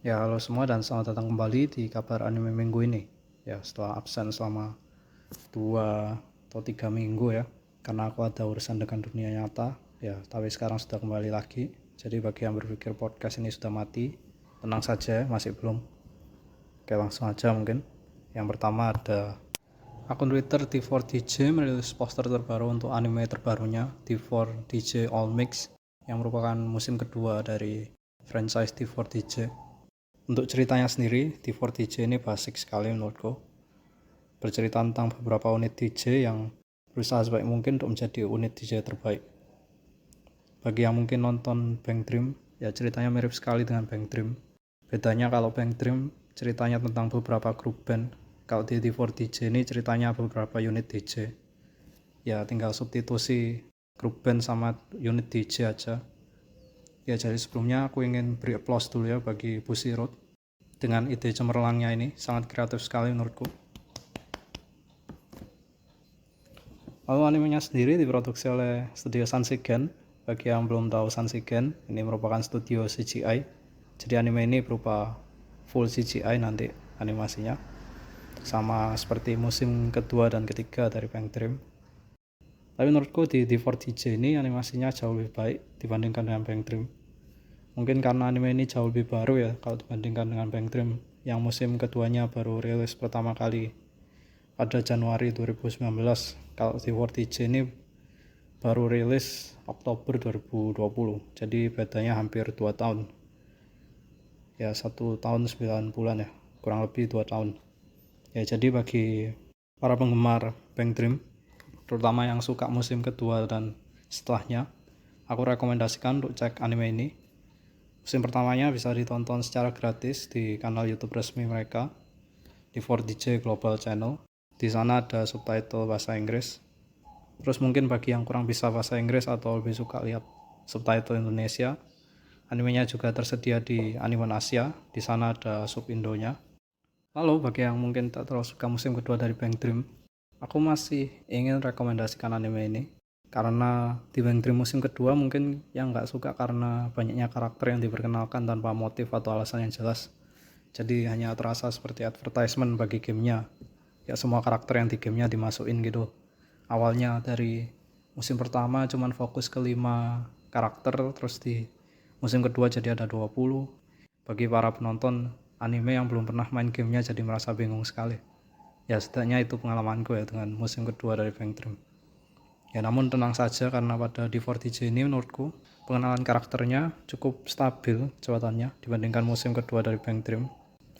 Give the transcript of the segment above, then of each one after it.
Ya, halo semua dan selamat datang kembali di kabar anime minggu ini. Ya, setelah absen selama 2 atau 3 minggu ya, karena aku ada urusan dengan dunia nyata. Ya, tapi sekarang sudah kembali lagi. Jadi bagi yang berpikir podcast ini sudah mati, tenang saja, masih belum. Oke, langsung aja mungkin. Yang pertama ada akun Twitter T4DJ merilis poster terbaru untuk anime terbarunya T4DJ All Mix yang merupakan musim kedua dari franchise T4DJ. Untuk ceritanya sendiri, T4DJ ini basic sekali menurutku. Bercerita tentang beberapa unit DJ yang berusaha sebaik mungkin untuk menjadi unit DJ terbaik. Bagi yang mungkin nonton Bang Dream, ya ceritanya mirip sekali dengan Bang Dream. Bedanya kalau Bang Dream ceritanya tentang beberapa grup band, kalau di T4DJ ini ceritanya beberapa unit DJ. Ya tinggal substitusi grup band sama unit DJ aja. Ya jadi sebelumnya aku ingin beri applause dulu ya bagi Bushiroad dengan ide cemerlangnya ini, sangat kreatif sekali menurutku. Lalu animenya sendiri diproduksi oleh studio Sansigen. Bagi yang belum tahu Sansigen, ini merupakan studio CGI. Jadi anime ini berupa full CGI nanti animasinya, sama seperti musim kedua dan ketiga dari Bang Dream. Tapi menurutku di D4DJ ini animasinya jauh lebih baik dibandingkan dengan Bang Dream. Mungkin karena anime ini jauh lebih baru ya kalau dibandingkan dengan Bang Dream yang musim keduanya baru rilis pertama kali pada Januari 2019. Kalau D4DJ ini baru rilis Oktober 2020. Jadi bedanya hampir 2 tahun. Ya 1 tahun 9 bulan ya, kurang lebih 2 tahun. Ya jadi bagi para penggemar Bang Dream, terutama yang suka musim kedua dan setelahnya, aku rekomendasikan untuk cek anime ini. Musim pertamanya bisa ditonton secara gratis di kanal YouTube resmi mereka, di 4DJ Global Channel. Di sana ada subtitle bahasa Inggris. Terus mungkin bagi yang kurang bisa bahasa Inggris atau lebih suka lihat subtitle Indonesia, animenya juga tersedia di Animan Asia. Di sana ada sub Indonya. Lalu bagi yang mungkin tak terlalu suka musim kedua dari Bang Dream, aku masih ingin rekomendasikan anime ini. Karena di Bang Dream musim kedua mungkin yang nggak suka karena banyaknya karakter yang diperkenalkan tanpa motif atau alasan yang jelas. Jadi hanya terasa seperti advertisement bagi gamenya. Ya semua karakter yang di gamenya dimasukin gitu. Awalnya dari musim pertama cuman fokus ke 5 karakter, terus di musim kedua jadi ada 20. Bagi para penonton anime yang belum pernah main gamenya jadi merasa bingung sekali. Ya setidaknya itu pengalamanku ya dengan musim kedua dari Bang Dream. Ya namun tenang saja karena pada D4DJ ini menurutku pengenalan karakternya cukup stabil jawabannya dibandingkan musim kedua dari Bang Dream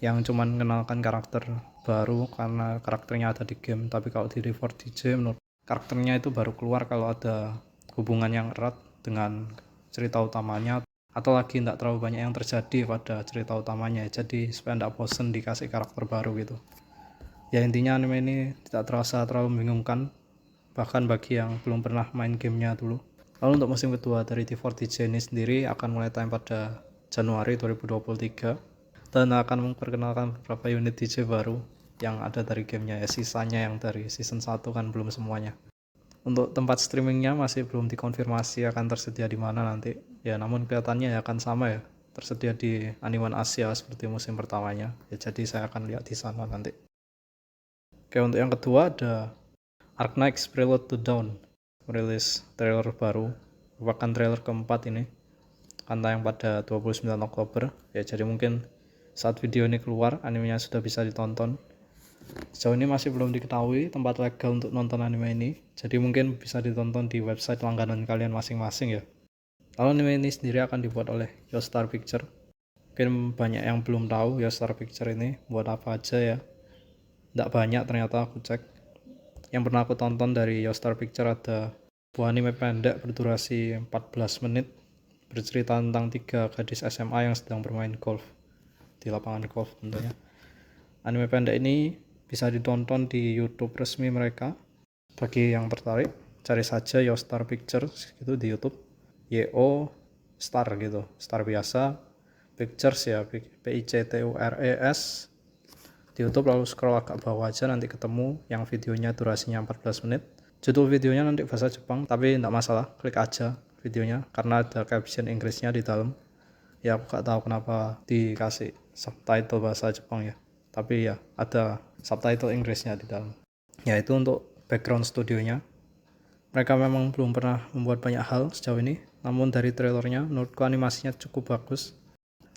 yang cuman mengenalkan karakter baru karena karakternya ada di game. Tapi kalau di D4DJ menurut karakternya itu baru keluar kalau ada hubungan yang erat dengan cerita utamanya atau lagi tidak terlalu banyak yang terjadi pada cerita utamanya, jadi supaya tidak bosen dikasih karakter baru gitu. Ya intinya anime ini tidak terasa terlalu membingungkan bahkan bagi yang belum pernah main gamenya dulu. Lalu untuk musim kedua dari T4DJ ini sendiri akan mulai tayang pada Januari 2023 dan akan memperkenalkan beberapa unit DJ baru yang ada dari gamenya ya, sisanya yang dari season 1 kan belum semuanya. Untuk tempat streamingnya masih belum dikonfirmasi akan tersedia di mana nanti ya, namun kelihatannya ya akan sama ya, tersedia di Animan Asia seperti musim pertamanya ya, jadi saya akan lihat di sana nanti. Oke, untuk yang kedua ada Arknights Prelude to Dawn merilis trailer baru, merupakan trailer keempat ini, akan tayang pada 29 Oktober ya, jadi mungkin saat video ini keluar animenya sudah bisa ditonton. Sejauh ini masih belum diketahui tempat legal untuk nonton anime ini, jadi mungkin bisa ditonton di website langganan kalian masing-masing ya. Lalu anime ini sendiri akan dibuat oleh Yostar Picture. Mungkin banyak yang belum tahu Yostar Picture ini buat apa aja ya. Tidak banyak ternyata aku cek. Yang pernah aku tonton dari Yostar Picture ada sebuah anime pendek berdurasi 14 menit bercerita tentang 3 gadis SMA yang sedang bermain golf di lapangan golf tentunya. Anime pendek ini bisa ditonton di YouTube resmi mereka. Bagi yang tertarik, cari saja Yostar Pictures gitu di YouTube. YO Star gitu, Star biasa, Pictures ya, PICTURES di YouTube, lalu scroll agak bawah aja nanti ketemu yang videonya durasinya 14 menit. Judul videonya nanti bahasa Jepang, tapi tidak masalah, klik aja videonya karena ada caption Inggrisnya di dalam. Ya aku gak tahu kenapa dikasih subtitle bahasa Jepang ya, tapi ya ada subtitle Inggrisnya di dalam. Ya itu untuk background studionya. Mereka memang belum pernah membuat banyak hal sejauh ini, namun dari trailernya menurutku animasinya cukup bagus.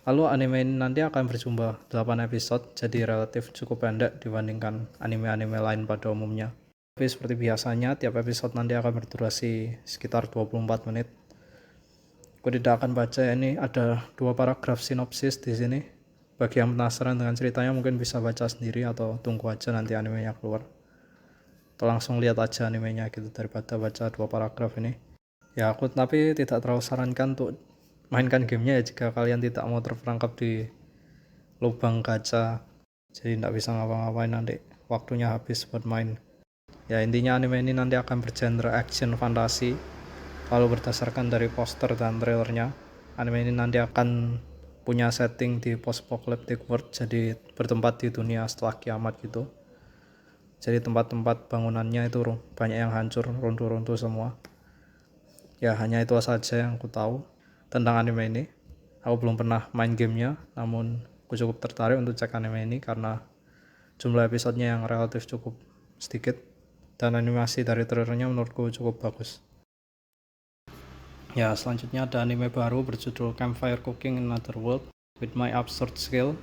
Lalu anime ini nanti akan berjumlah 8 episode, jadi relatif cukup pendek dibandingkan anime-anime lain pada umumnya. Tapi seperti biasanya, tiap episode nanti akan berdurasi sekitar 24 menit. Aku tidak akan baca, ini ada 2 paragraf sinopsis di sini. Bagi yang penasaran dengan ceritanya mungkin bisa baca sendiri atau tunggu aja nanti animenya keluar. Atau langsung lihat aja animenya gitu daripada baca 2 paragraf ini. Ya aku tapi tidak terlalu sarankan untuk mainkan gamenya ya jika kalian tidak mau terperangkap di lubang gacha, jadi tidak bisa ngapa-ngapain nanti waktunya habis buat main. Ya intinya anime ini nanti akan bergenre action fantasi. Lalu berdasarkan dari poster dan trailernya, anime ini nanti akan punya setting di post-apocalyptic world, jadi bertempat di dunia setelah kiamat gitu. Jadi tempat-tempat bangunannya itu banyak yang hancur, runtuh-runtuh semua. Ya hanya itu saja yang aku tahu tentang anime ini. Aku belum pernah main gamenya, namun aku cukup tertarik untuk cek anime ini karena jumlah episodenya yang relatif cukup sedikit dan animasi dari trailernya menurutku cukup bagus. Ya selanjutnya ada anime baru berjudul Campfire Cooking in Another World with My Absurd Skill,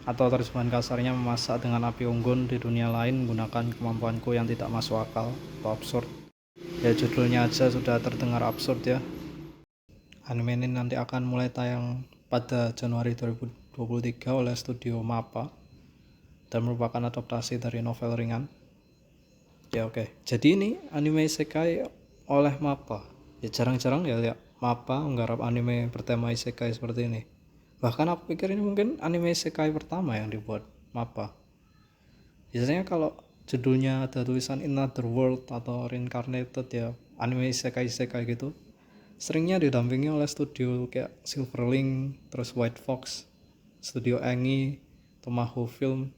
atau terjemahan kasarnya memasak dengan api unggun di dunia lain menggunakan kemampuanku yang tidak masuk akal atau absurd. Ya judulnya aja sudah terdengar absurd ya. Anime ini nanti akan mulai tayang pada Januari 2023 oleh studio MAPPA dan merupakan adaptasi dari novel ringan. Ya oke. Jadi ini anime isekai oleh MAPPA. Ya jarang-jarang ya lihat MAPPA menggarap anime bertema isekai seperti ini. Bahkan aku pikir ini mungkin anime isekai pertama yang dibuat MAPPA. Biasanya kalau judulnya ada tulisan In Another World atau Reincarnated ya anime isekai gitu, seringnya didampingi oleh studio kayak Silverlink, terus White Fox, Studio Engi, Tomaho Film,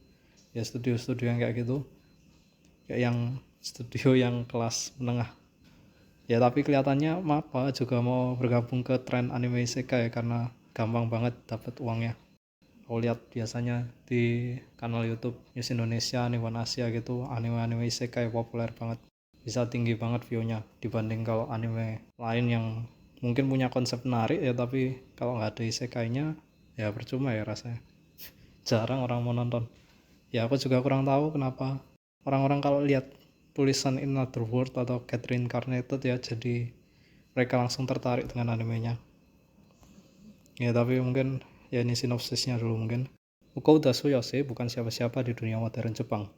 ya studio-studio yang kayak gitu, kayak yang studio yang kelas menengah. Ya tapi kelihatannya MAPPA juga mau bergabung ke tren anime isekai karena gampang banget dapat uangnya. Aku lihat biasanya di kanal YouTube News Indonesia, Anime Asia gitu, anime-anime isekai populer banget, bisa tinggi banget view-nya dibanding kalau anime lain yang mungkin punya konsep menarik ya tapi kalau nggak ada isekainya ya percuma ya rasanya. Jarang orang mau nonton. Ya aku juga kurang tahu kenapa orang-orang kalau lihat tulisan In Another World atau Get Reincarnated ya jadi mereka langsung tertarik dengan animenya. Ya tapi mungkin ya ini sinopsisnya dulu mungkin. Ukouda Tsuyose bukan siapa-siapa di dunia modern Jepang.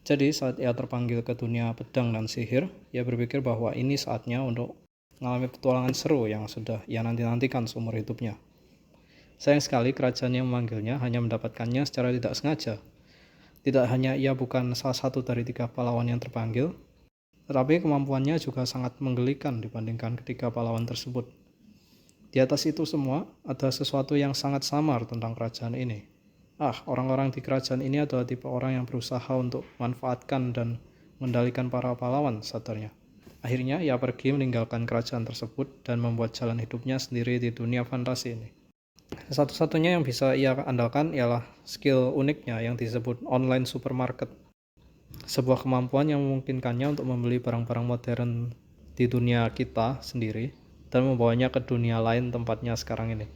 Jadi saat ia terpanggil ke dunia pedang dan sihir, ia berpikir bahwa ini saatnya untuk mengalami petualangan seru yang sudah ia nanti-nantikan seumur hidupnya. Sayang sekali kerajaan yang memanggilnya hanya mendapatkannya secara tidak sengaja. Tidak hanya ia bukan salah satu dari 3 pahlawan yang terpanggil, tetapi kemampuannya juga sangat menggelikan dibandingkan ketiga pahlawan tersebut. Di atas itu semua, ada sesuatu yang sangat samar tentang kerajaan ini. Orang-orang di kerajaan ini adalah tipe orang yang berusaha untuk memanfaatkan dan mengendalikan para pahlawan, sadarnya. Akhirnya, ia pergi meninggalkan kerajaan tersebut dan membuat jalan hidupnya sendiri di dunia fantasi ini. Satu-satunya yang bisa ia andalkan ialah skill uniknya yang disebut online supermarket. Sebuah kemampuan yang memungkinkannya untuk membeli barang-barang modern di dunia kita sendiri dan membawanya ke dunia lain tempatnya sekarang ini.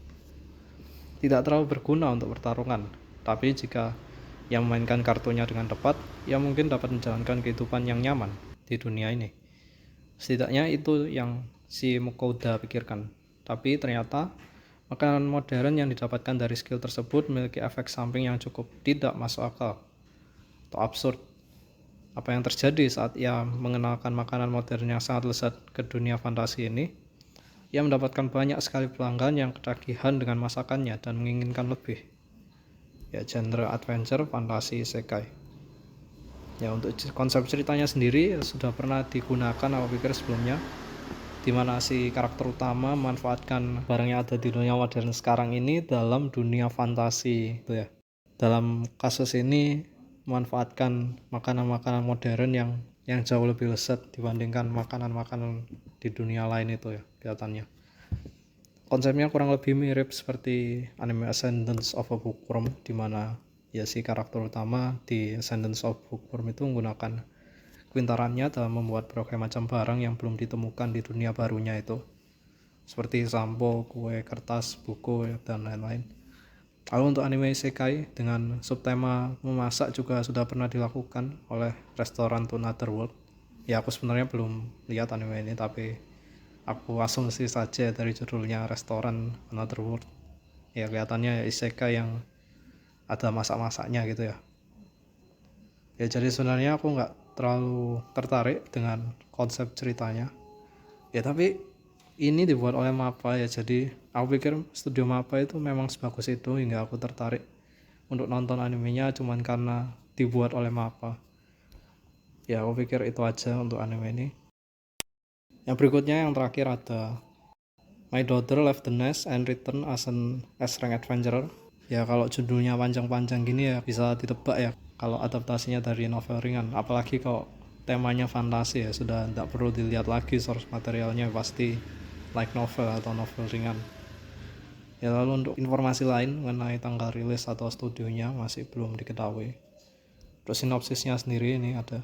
Tidak terlalu berguna untuk pertarungan, tapi jika ia memainkan kartunya dengan tepat, ia mungkin dapat menjalankan kehidupan yang nyaman di dunia ini. Setidaknya itu yang si Mukouda pikirkan. Tapi ternyata makanan modern yang didapatkan dari skill tersebut memiliki efek samping yang cukup tidak masuk akal atau absurd. Apa yang terjadi saat ia mengenalkan makanan modern yang sangat lezat ke dunia fantasi ini? Ia mendapatkan banyak sekali pelanggan yang ketagihan dengan masakannya dan menginginkan lebih. Ya genre adventure, fantasi, isekai. Ya untuk konsep ceritanya sendiri sudah pernah digunakan aku pikir sebelumnya, di mana si karakter utama memanfaatkan barang yang ada di dunia modern sekarang ini dalam dunia fantasi gitu ya. Dalam kasus ini memanfaatkan makanan-makanan modern yang jauh lebih lezat dibandingkan makanan-makanan di dunia lain itu ya kelihatannya. konsepnya kurang lebih mirip seperti anime Ascendance of a Bookworm, di mana ya si karakter utama di Ascendance of Bookworm itu menggunakan kepintarannya dalam membuat berbagai macam barang yang belum ditemukan di dunia barunya itu, seperti sampo, kue, kertas, buku, dan lain-lain. Lalu untuk anime isekai dengan subtema memasak juga sudah pernah dilakukan oleh Restoran to Another World. Ya aku sebenarnya belum lihat anime ini, tapi aku asumsi saja dari judulnya Restoran Another World. Ya kelihatannya isekai yang ada masak-masaknya gitu ya. Ya jadi sebenarnya aku nggak terlalu tertarik dengan konsep ceritanya. Ya tapi ini dibuat oleh MAPPA ya, jadi aku pikir studio MAPPA itu memang sebagus itu hingga aku tertarik untuk nonton animenya cuman karena dibuat oleh MAPPA. Ya aku pikir itu aja untuk anime ini. Yang berikutnya yang terakhir ada My Daughter Left the Nest and Returned as an S-Rank Adventurer. Ya kalau judulnya panjang-panjang gini ya bisa ditebak ya kalau adaptasinya dari novel ringan, apalagi kalau temanya fantasi ya sudah tidak perlu dilihat lagi source materialnya, pasti like novel atau novel ringan. Ya lalu untuk informasi lain mengenai tanggal rilis atau studionya masih belum diketahui. Terus sinopsisnya sendiri ini ada: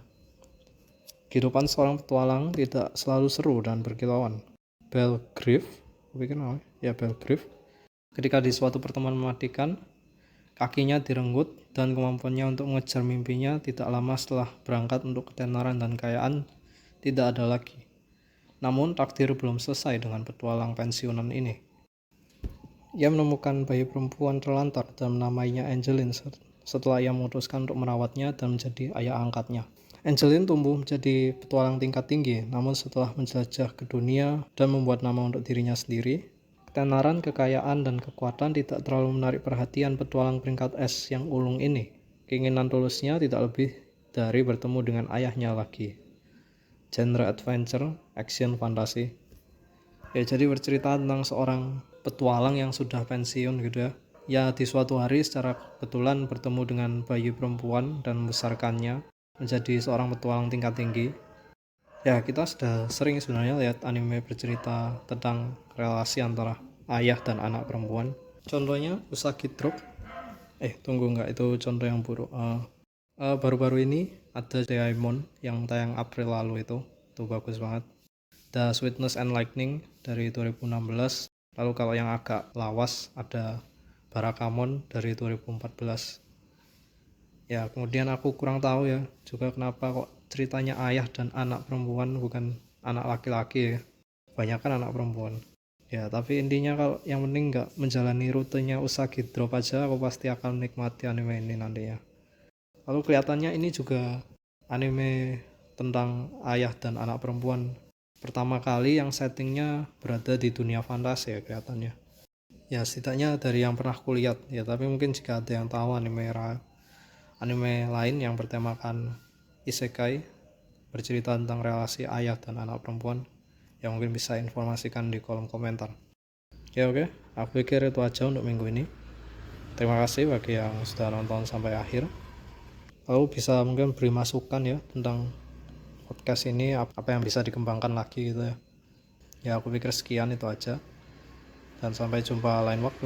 kehidupan seorang petualang tidak selalu seru dan berkilauan. Belgrave, Belgrave, ketika di suatu pertemuan mematikan, kakinya direnggut dan kemampuannya untuk mengejar mimpinya tidak lama setelah berangkat untuk ketenaran dan kekayaan tidak ada lagi. Namun takdir belum selesai dengan petualang pensiunan ini. Ia menemukan bayi perempuan terlantar dan menamainya Angeline setelah ia memutuskan untuk merawatnya dan menjadi ayah angkatnya. Angeline tumbuh menjadi petualang tingkat tinggi, namun setelah menjelajah ke dunia dan membuat nama untuk dirinya sendiri, ketenaran, kekayaan, dan kekuatan tidak terlalu menarik perhatian petualang peringkat S yang ulung ini. Keinginan tulusnya tidak lebih dari bertemu dengan ayahnya lagi. Genre adventure, action, fantasi. Ya jadi bercerita tentang seorang petualang yang sudah pensiun gitu ya. Ya di suatu hari secara kebetulan bertemu dengan bayi perempuan dan membesarkannya menjadi seorang petualang tingkat tinggi. Ya kita sudah sering sebenarnya lihat anime bercerita tentang relasi antara ayah dan anak perempuan. Contohnya Usagi Drop. Enggak, itu contoh yang buruk. Baru-baru ini ada Doraemon yang tayang April lalu itu bagus banget. The Sweetness and Lightning dari 2016. Lalu kalau yang agak lawas ada Barakamon dari 2014. Ya kemudian aku kurang tahu ya juga kenapa kok ceritanya ayah dan anak perempuan bukan anak laki-laki ya, kebanyakan anak perempuan. Ya tapi intinya kalau yang penting nggak menjalani rutenya Usagi Drop aja, aku pasti akan menikmati anime ini nantinya. Lalu kelihatannya ini juga anime tentang ayah dan anak perempuan pertama kali yang settingnya berada di dunia fantasi ya kelihatannya. Ya setidaknya dari yang pernah kulihat ya, tapi mungkin jika ada yang tahu anime lain yang bertemakan isekai bercerita tentang relasi ayah dan anak perempuan, yang mungkin bisa informasikan di kolom komentar. Ya oke, aku pikir itu aja untuk minggu ini. Terima kasih bagi yang sudah nonton sampai akhir. Lalu bisa mungkin beri masukan ya tentang podcast ini, apa yang bisa dikembangkan lagi gitu ya. Ya aku pikir sekian itu aja, dan sampai jumpa lain waktu.